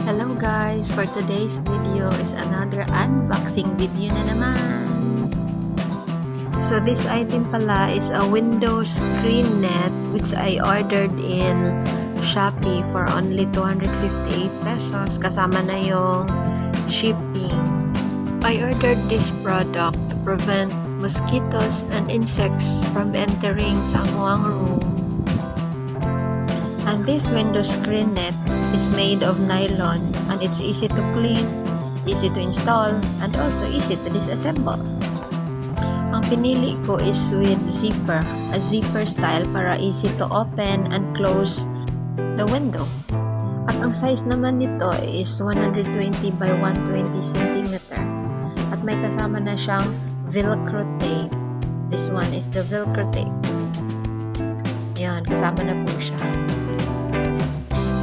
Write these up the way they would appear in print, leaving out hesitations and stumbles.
Hello guys! For today's video is another unboxing video na naman. So this item pala is a window screen net which I ordered in Shopee for only 258 pesos kasama na yung shipping. I ordered this product to prevent mosquitoes and insects from entering sa amuang room. And this window screen net is made of nylon and it's easy to clean, easy to install, and also easy to disassemble. Ang pinili ko is with zipper, a zipper style para easy to open and close the window. At ang size naman nito is 120 by 120 cm. At may kasama na siyang velcro tape. This one is the velcro tape. Yan, kasama na po siya.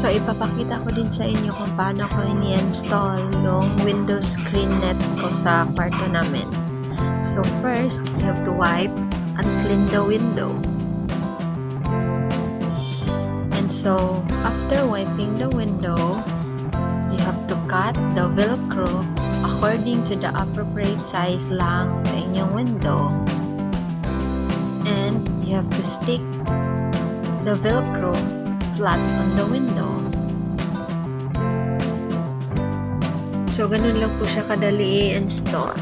So, ipapakita ko din sa inyo kung paano ko ini-install yung window screen net ko sa kwarto namin. So, first, you have to wipe and clean the window. And so, after wiping the window, you have to cut the velcro according to the appropriate size lang sa inyong window. And you have to stick the velcro flat on the window. So, ganun lang po siya kadali i-install.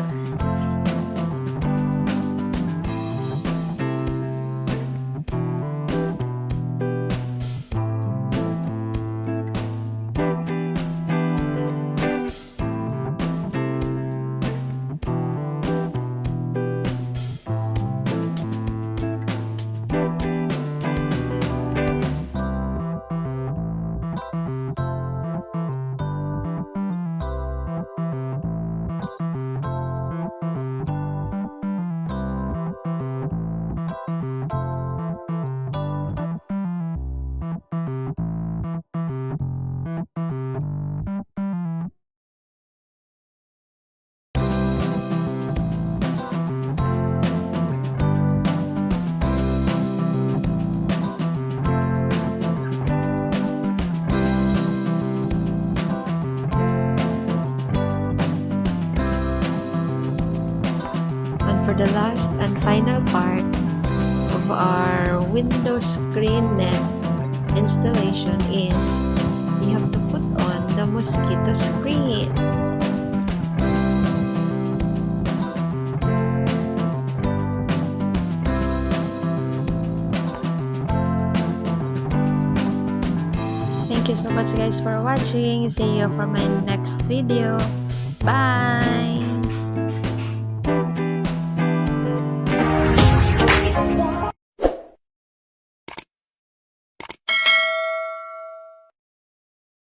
For the last and final part of our window screen net installation is you have to put on the mosquito screen. Thank you so much guys for watching. See you for my next video. Bye!